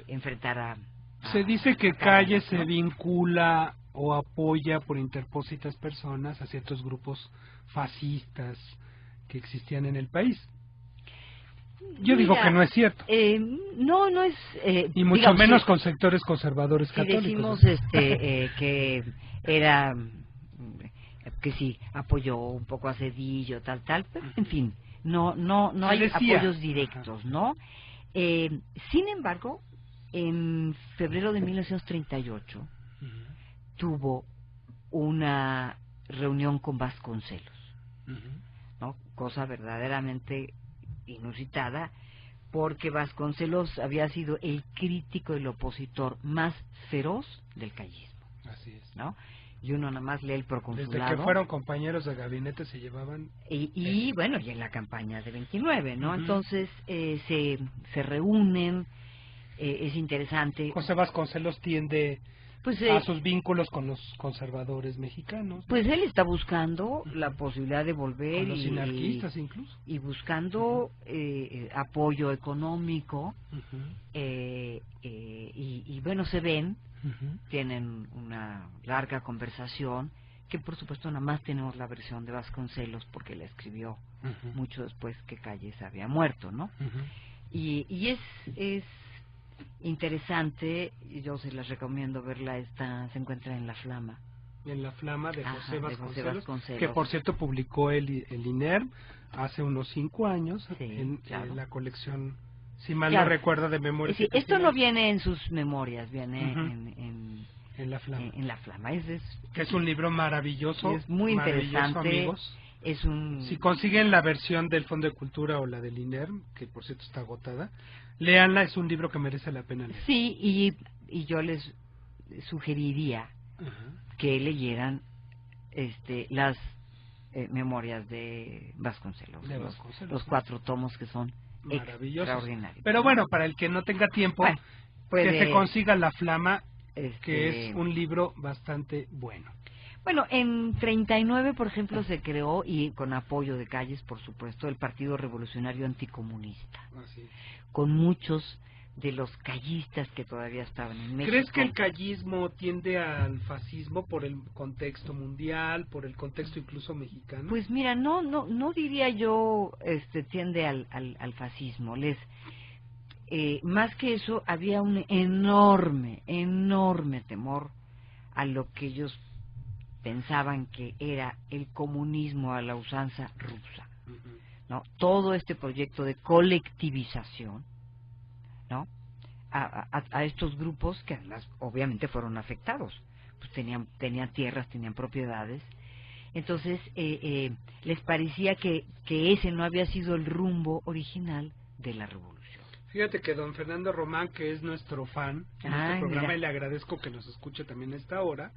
enfrentar a... Se dice que Calles se vincula o apoya por interpósitas personas a ciertos grupos fascistas que existían en el país. Yo digo que no es cierto. No es... y mucho digamos, menos si, con sectores conservadores si católicos. decimos que era... que sí, apoyó un poco a Cedillo, tal, pero en fin, no hay decía. apoyos directos, ¿no? Sin embargo, en febrero de 1938 tuvo una reunión con Vasconcelos, ¿no? Cosa verdaderamente inusitada, porque Vasconcelos había sido el crítico, el opositor más feroz del callismo. Así es. ¿No? Y uno nada más lee el proconsulado. Desde que fueron compañeros de gabinete se llevaban... Y bueno, y en la campaña de 29, ¿no? Entonces se reúnen, es interesante. José Vasconcelos tiende pues, a sus vínculos con los conservadores mexicanos. Pues él está buscando la posibilidad de volver. Con los anarquistas incluso. Y buscando apoyo económico. Y bueno, se ven, tienen una larga conversación, que por supuesto nada más tenemos la versión de Vasconcelos porque la escribió mucho después que Calles había muerto, ¿no? Y es interesante, yo se las recomiendo verla, se encuentra en La Flama. En La Flama de José Vasconcelos, Vasconcelos, que por cierto publicó el INERM hace unos 5 años, sí, en claro. La colección, si mal no recuerdo, de Memorias. Sí, esto no viene en sus memorias, viene en La Flama. En La Flama. Que es un libro maravilloso. Es muy interesante. Amigos. Si consiguen la versión del Fondo de Cultura o la del INERM, que por cierto está agotada, léanla, es un libro que merece la pena leer. Sí, y yo les sugeriría que leyeran las memorias de Vasconcelos, los 4 tomos que son extraordinarios. Pero bueno, para el que no tenga tiempo, que se consiga La Flama, que es un libro bastante bueno. Bueno, en 39, por ejemplo, se creó, y con apoyo de Calles, por supuesto, el Partido Revolucionario Anticomunista, con muchos de los callistas que todavía estaban en México. ¿Crees que el callismo tiende al fascismo por el contexto mundial, por el contexto incluso mexicano? Pues mira, no diría yo tiende al fascismo. Más que eso, había un enorme temor a lo que ellos pensaban que era el comunismo a la usanza rusa, ¿no? Todo este proyecto de colectivización, ¿no? A estos grupos que además obviamente fueron afectados, pues tenían tierras, tenían propiedades, entonces les parecía que ese no había sido el rumbo original de la revolución. Fíjate que don Fernando Román, que es nuestro fan en este programa, y le agradezco que nos escuche también a esta hora,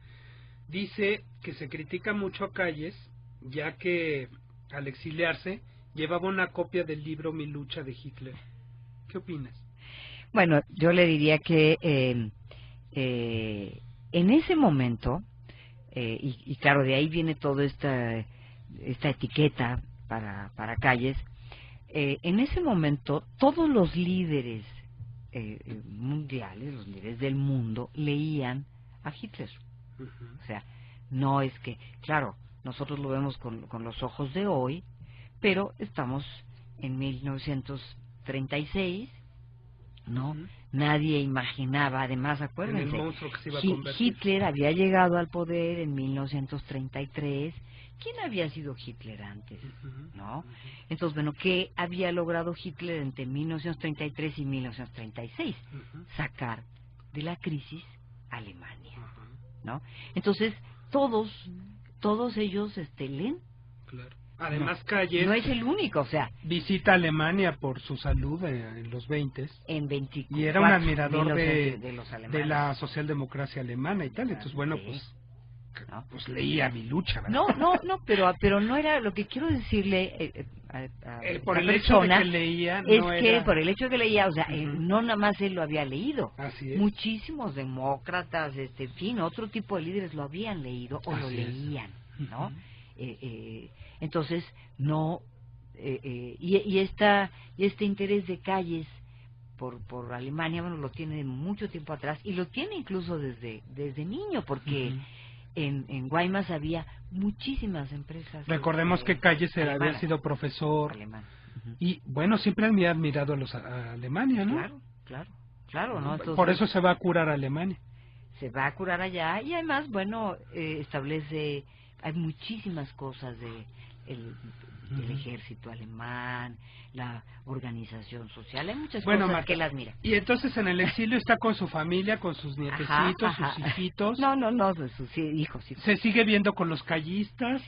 dice que se critica mucho a Calles, ya que al exiliarse llevaba una copia del libro Mi lucha de Hitler. ¿Qué opinas? Bueno, yo le diría que en ese momento, y claro, de ahí viene toda esta etiqueta para Calles, en ese momento todos los líderes mundiales, los líderes del mundo, leían a Hitler. O sea, no es que, claro, nosotros lo vemos con los ojos de hoy, pero estamos en 1936, ¿no? Nadie imaginaba, además, acuérdense, el monstruo que se iba a convertir. Hitler había llegado al poder en 1933. ¿Quién había sido Hitler antes? ¿No? Entonces, bueno, ¿qué había logrado Hitler entre 1933 y 1936? Sacar de la crisis Alemania, ¿no? Entonces, todos ellos leen. Claro. Además, Calles no es el único, o sea, visita Alemania por su salud en los 20 en 24, y era un admirador de los alemanes, de la socialdemocracia alemana y tal. Entonces, bueno, pues leía Mi lucha, ¿verdad? No, pero no era lo que quiero decirle por el persona, hecho de que leía, por el hecho de que leía, o sea, no nada más él lo había leído. Así es. Muchísimos demócratas, en fin, otro tipo de líderes lo habían leído o lo leían, ¿no? Entonces, no, y este interés de Calles por Alemania, bueno, lo tiene de mucho tiempo atrás, y lo tiene incluso desde niño, porque en Guaymas había muchísimas empresas. Recordemos que Calles había alemanas. sido profesor Alemán. y bueno, siempre me ha admirado a Alemania, ¿no? Claro, ¿no? Entonces, por eso se va a curar a Alemania. se va a curar allá y además, bueno, establece, hay muchísimas cosas del ejército alemán, la organización social, hay muchas cosas Marta, que él admira. Y entonces en el exilio está con su familia, con sus nietecitos, sus hijitos. No, de sus hijos. Se sigue viendo con los callistas.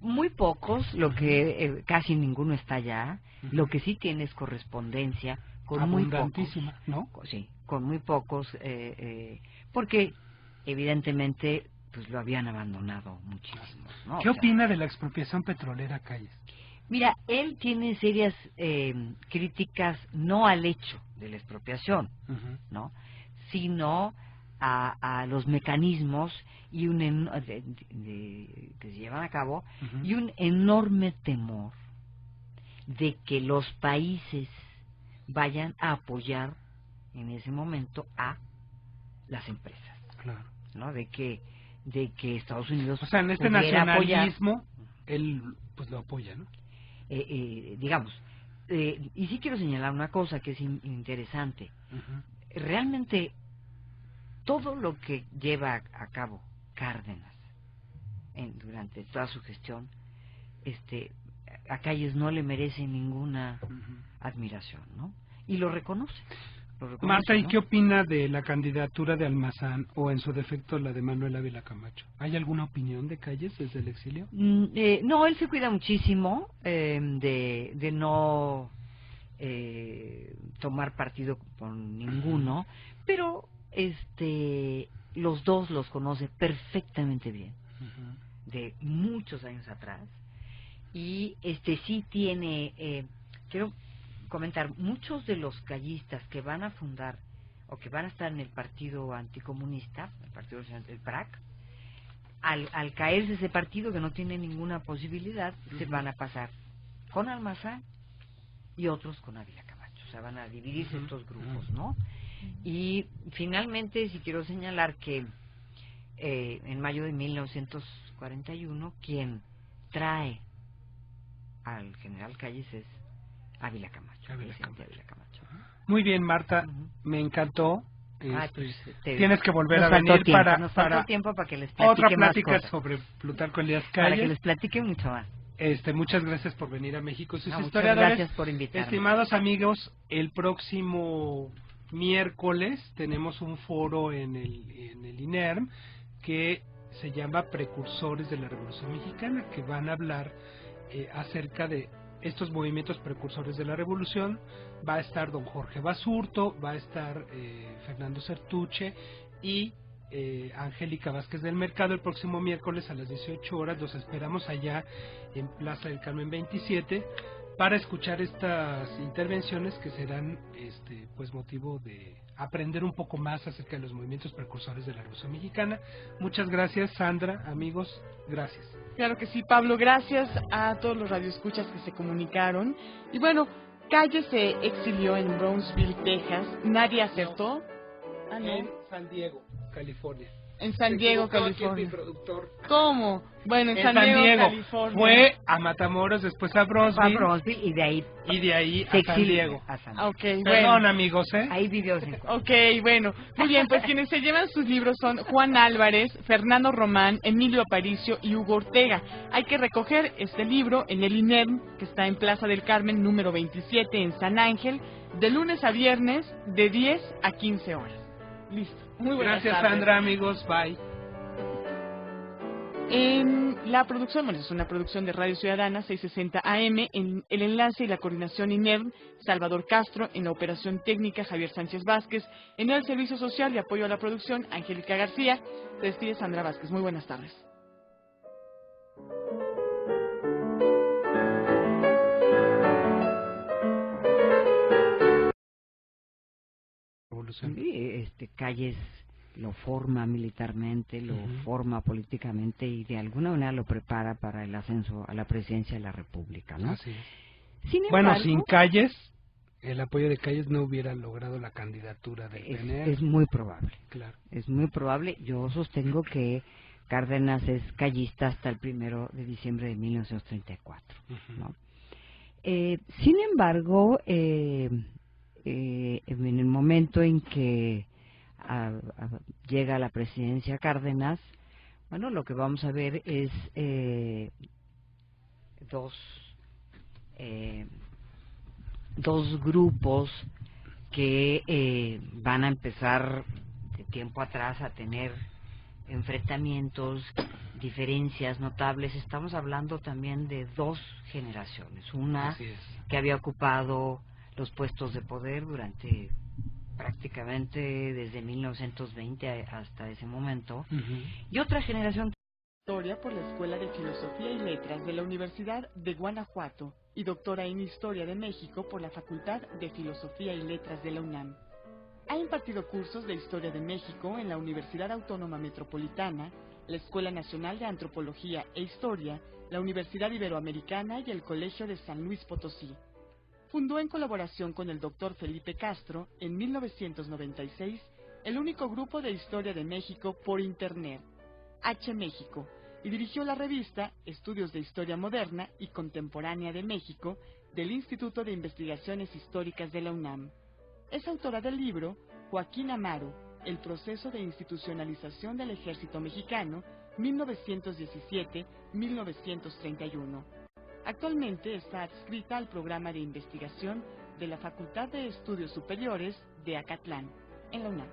Muy pocos, lo que casi ninguno está allá. Lo que sí tiene es correspondencia con muy pocos. Abundantísima, ¿no? Sí, con muy pocos, porque evidentemente pues lo habían abandonado muchísimo, ¿no? ¿Qué opina de la expropiación petrolera, Calles? Mira, él tiene serias críticas no al hecho de la expropiación, ¿no? Sino a los mecanismos y que se llevan a cabo y un enorme temor de que los países vayan a apoyar en ese momento a las empresas, claro, ¿no? De que Estados Unidos, o sea, en este nacionalismo él pues lo apoya, ¿no? Digamos, y sí quiero señalar una cosa que es interesante. Realmente todo lo que lleva a cabo Cárdenas durante toda su gestión, a Calles no le merece ninguna admiración, ¿no? Y lo reconoce. Marta, ¿y ¿no? qué opina de la candidatura de Almazán o en su defecto la de Manuel Ávila Camacho? ¿Hay alguna opinión de Calles desde el exilio? No, él se cuida muchísimo de no tomar partido con ninguno, pero los dos los conoce perfectamente bien, de muchos años atrás, y sí tiene, quiero comentar, muchos de los callistas que van a fundar o que van a estar en el partido anticomunista, el partido del PRAC, al caerse ese partido que no tiene ninguna posibilidad, se van a pasar con Almazán y otros con Ávila Camacho, o sea, van a dividirse estos grupos, ¿no? Y finalmente, sí quiero señalar que en mayo de 1941 quien trae al general Calles es Ávila Camacho, Ávila Camacho. Muy bien, Marta, me encantó. Pues, tienes que volver a venir para tiempo para que les platique otra plática más cosas, sobre Plutarco Elías Calles. para que les platique mucho más. Muchas gracias por venir a México. Sus muchas historiadores, gracias por invitarme. Estimados amigos, el próximo miércoles tenemos un foro en el INERM que se llama Precursores de la Revolución Mexicana, que van a hablar acerca de estos movimientos precursores de la revolución. Va a estar don Jorge Basurto, va a estar Fernando Certuche y Angélica Vázquez del Mercado el próximo miércoles a las 18 horas. Los esperamos allá en Plaza del Carmen 27 para escuchar estas intervenciones que serán pues motivo de aprender un poco más acerca de los movimientos precursores de la Revolución Mexicana. Muchas gracias, Sandra, amigos, gracias. Claro que sí, Pablo, gracias a todos los radioescuchas que se comunicaron. Y bueno, Calles se exilió en Brownsville, Texas. Nadie acertó. En San Diego, California. En San Diego, California. Mi productor. ¿Cómo? Bueno, en San Diego, California. Fue a Matamoros, después a Brownsville. Y de ahí a San Diego. Okay, Perdón, bueno. amigos, Ahí vivió. Ok, bueno. Muy bien, pues quienes se llevan sus libros son Juan Álvarez, Fernando Román, Emilio Aparicio y Hugo Ortega. Hay que recoger este libro en el INERM, que está en Plaza del Carmen, número 27, en San Ángel, de lunes a viernes, de 10 a 15 horas. Listo. Muy buenas Gracias, tardes. Sandra, amigos. Bye. En la producción, bueno, es una producción de Radio Ciudadana 660 AM, en el enlace y la coordinación INERM, Salvador Castro, en la operación técnica Javier Sánchez Vázquez, en el servicio social y apoyo a la producción Angélica García. Se despide Sandra Vázquez. Muy buenas tardes. Calles lo forma militarmente, lo forma políticamente y de alguna manera lo prepara para el ascenso a la presidencia de la República, ¿no? Así es. Sin embargo, bueno, sin Calles, el apoyo de Calles no hubiera logrado la candidatura del PNR. Es muy probable. Claro. Es muy probable. Yo sostengo que Cárdenas es callista hasta el 1 de diciembre de 1934, ¿no? Sin embargo, en el momento en que llega a la presidencia Cárdenas, bueno, lo que vamos a ver es dos grupos que van a empezar de tiempo atrás a tener enfrentamientos, diferencias notables. Estamos hablando también de dos generaciones, una que había ocupado los puestos de poder durante prácticamente desde 1920 hasta ese momento, y otra generación. Historia por la Escuela de Filosofía y Letras de la Universidad de Guanajuato y doctora en Historia de México por la Facultad de Filosofía y Letras de la UNAM. Ha impartido cursos de Historia de México en la Universidad Autónoma Metropolitana, la Escuela Nacional de Antropología e Historia, la Universidad Iberoamericana y el Colegio de San Luis Potosí. Fundó en colaboración con el doctor Felipe Castro, en 1996, el único grupo de Historia de México por Internet, H México, y dirigió la revista Estudios de Historia Moderna y Contemporánea de México del Instituto de Investigaciones Históricas de la UNAM. Es autora del libro Joaquín Amaro, El proceso de institucionalización del Ejército Mexicano, 1917-1931. Actualmente está adscrita al programa de investigación de la Facultad de Estudios Superiores de Acatlán, en la UNAM.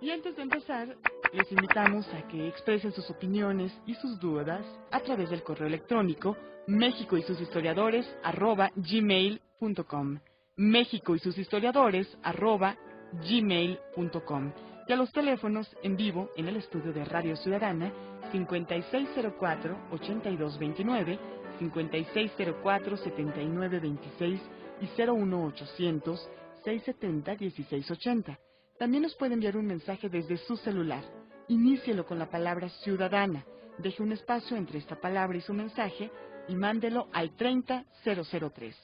Y antes de empezar, les invitamos a que expresen sus opiniones y sus dudas a través del correo electrónico mexicoysushistoriadores@gmail.com, mexicoysushistoriadores@gmail.com, y a los teléfonos en vivo en el estudio de Radio Ciudadana 5604-8229, 5604-7926 y 01800 670-1680. También nos puede enviar un mensaje desde su celular. Inícielo con la palabra ciudadana, deje un espacio entre esta palabra y su mensaje y mándelo al 30003.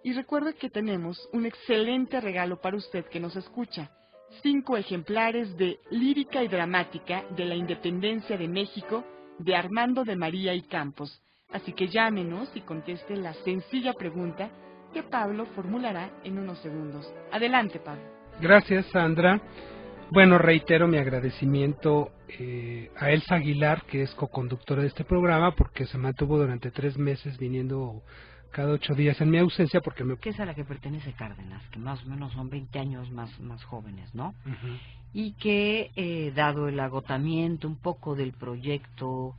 Y recuerde que tenemos un excelente regalo para usted que nos escucha: 5 ejemplares de Lírica y Dramática de la Independencia de México de Armando de María y Campos. Así que llámenos y conteste la sencilla pregunta que Pablo formulará en unos segundos. Adelante, Pablo. Gracias, Sandra. Bueno, reitero mi agradecimiento a Elsa Aguilar, que es coconductora de este programa, porque se mantuvo durante 3 meses viniendo cada 8 días en mi ausencia, porque que es a la que pertenece Cárdenas, que más o menos son 20 años más jóvenes, ¿no? Y que, dado el agotamiento un poco del proyecto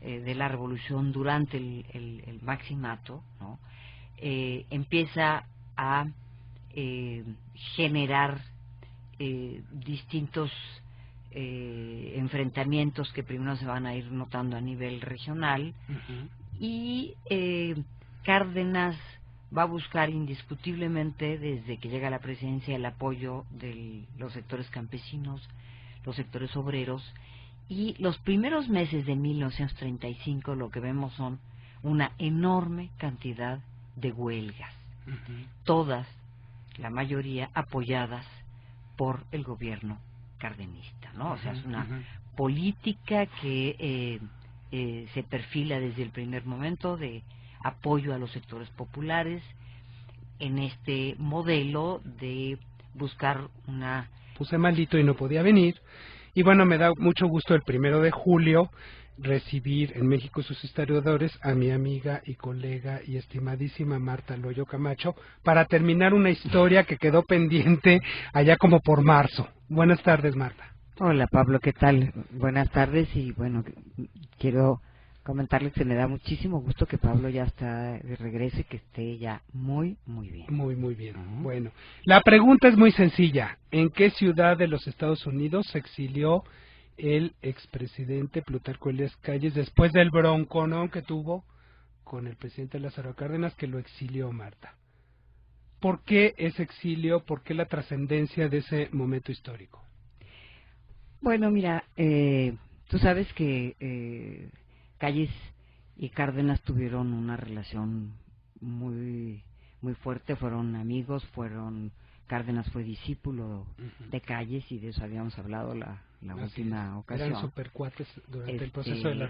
de la revolución durante el maximato, ¿no? Empieza a generar distintos enfrentamientos que primero se van a ir notando a nivel regional, y Cárdenas va a buscar indiscutiblemente, desde que llega a la presidencia, el apoyo de los sectores campesinos, los sectores obreros, y los primeros meses de 1935 lo que vemos son una enorme cantidad de huelgas, todas, la mayoría, apoyadas por el gobierno cardenista, ¿no? O sea, es una política que se perfila desde el primer momento de apoyo a los sectores populares en este modelo de buscar una... Puse malito y no podía venir, y bueno, me da mucho gusto el 1 de julio recibir en México y sus historiadores a mi amiga y colega y estimadísima Marta Loyo Camacho para terminar una historia que quedó pendiente allá como por marzo. Buenas tardes, Marta. Hola, Pablo, ¿qué tal? Buenas tardes, y bueno, quiero comentarles que me da muchísimo gusto que Pablo ya está de regreso y que esté ya muy bien. Muy bien. Bueno, la pregunta es muy sencilla. ¿En qué ciudad de los Estados Unidos se exilió el expresidente Plutarco Elías Calles después del bronconón que tuvo con el presidente Lázaro Cárdenas, que lo exilió, Marta? ¿Por qué ese exilio? ¿Por qué la trascendencia de ese momento histórico? Bueno, mira, tú sabes que Calles y Cárdenas tuvieron una relación muy fuerte, fueron amigos, fueron Cárdenas fue discípulo de Calles y de eso habíamos hablado la última ocasión. Eran supercuates durante el proceso de la